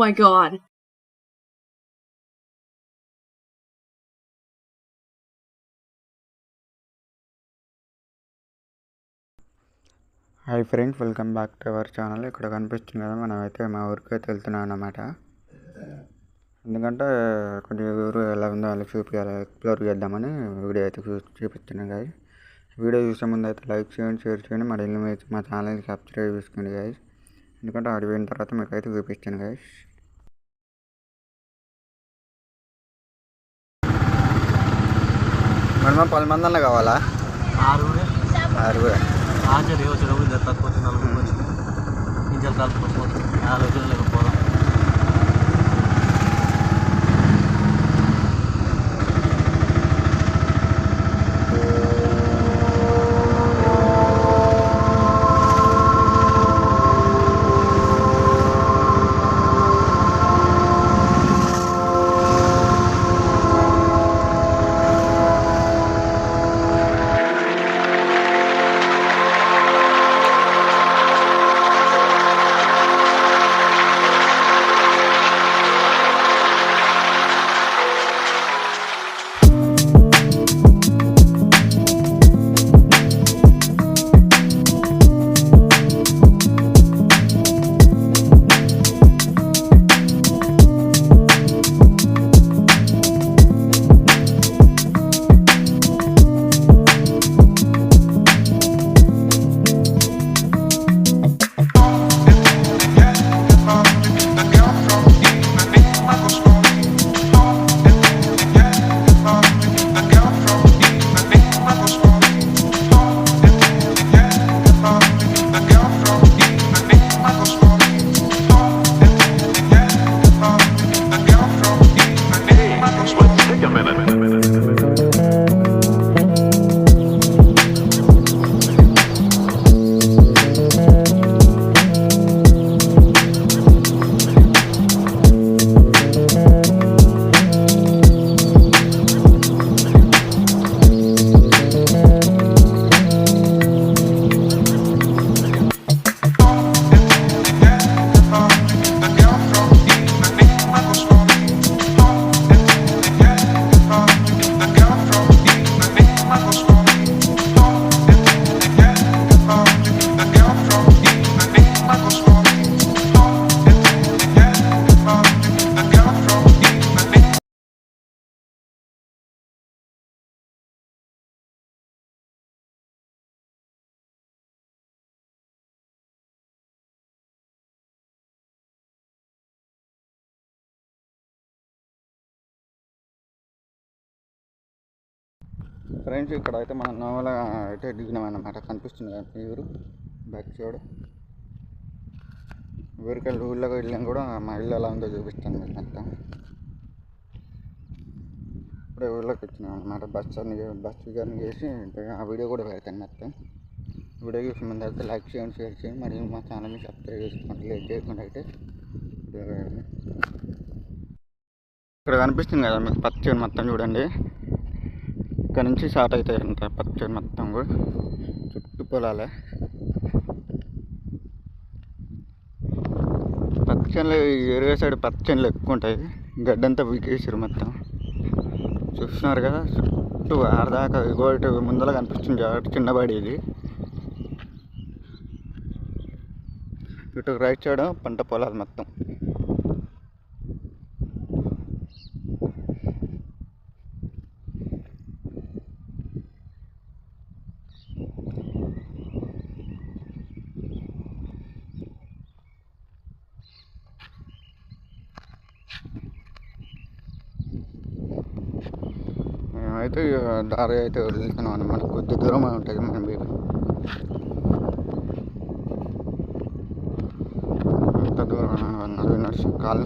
my god. Hi friends, welcome back to our channel. ఇక్కడ కనిపిస్తుంది కదా, మనమైతే మా ఊరికి అయితే వెళ్తున్నాం అన్నమాట. ఎందుకంటే కొంచెం ఊరు ఎలా ఉందో అలా చూపించాలి, ఎక్స్ప్లోర్ చేద్దామని వీడియో అయితే చూపిస్తున్నాం గాయస్. వీడియో చూసే ముందు అయితే లైక్ చేయండి, షేర్ చేయండి, మరి మా ఛానల్ని సబ్స్క్రైబ్ చేసుకోండి గాయస్. ఎందుకంటే అది పోయిన తర్వాత మీకు అయితే చూపిస్తాను గాయస్. మనం 10 మంది అన్న కావాలా? ఆరుగురే. వచ్చేటప్పుడు తక్కువ 4 వచ్చి ఇంజలు కలుపుకోవచ్చు, 4 రోజులు లేకపోవడం. ఫ్రెండ్స్, ఇక్కడ అయితే మనం నోవల అయితే దిగినాం అన్నమాట. కనిపిస్తుంది కదా ఊరు బ్యాక్ సైడ్. ఊరికెళ్ళి ఊళ్ళోకి వెళ్ళాం కూడా మా ఇల్లు ఎలా ఉందో చూపిస్తాను మీకు మొత్తం. ఇప్పుడే ఊళ్ళోకి వచ్చినాం అన్నమాట. బస్సు జర్నీ చేసి ఆ వీడియో కూడా పెడతాను మొత్తం. వీడియో చూసిన ముందు అయితే లైక్ చేయండి, షేర్ చేయండి, మరియు మా ఛానల్ని సబ్స్క్రైబ్ చేసుకోండి. లేట్ చేయకుండా అయితే ఇక్కడ కనిపిస్తుంది కదా మీకు పచ్చని మొత్తం చూడండి. ఇక్కడ నుంచి స్టార్ట్ అవుతాయి అంత పచ్చని మొత్తం కూడా చుట్టూ పొలాలే. పచ్చళ్ళు ఏరియా సైడ్ పచ్చళ్ళు ఎక్కువ ఉంటాయి. గడ్డంతా వీకేసారు మొత్తం. చూస్తున్నారు కదా చుట్టూ ఆడదాకా. ఇటు ముందర కనిపిస్తుంది చిన్నబడి. ఇది ఇటు రైట్ సైడ్ పంట పొలాలు మొత్తం. అయితే దారి అయితే వదులుతున్నాం అన్నమాట. కొద్ది దూరం ఉంటుంది మన మీద. ఎంత దూరం నడిచి కాలు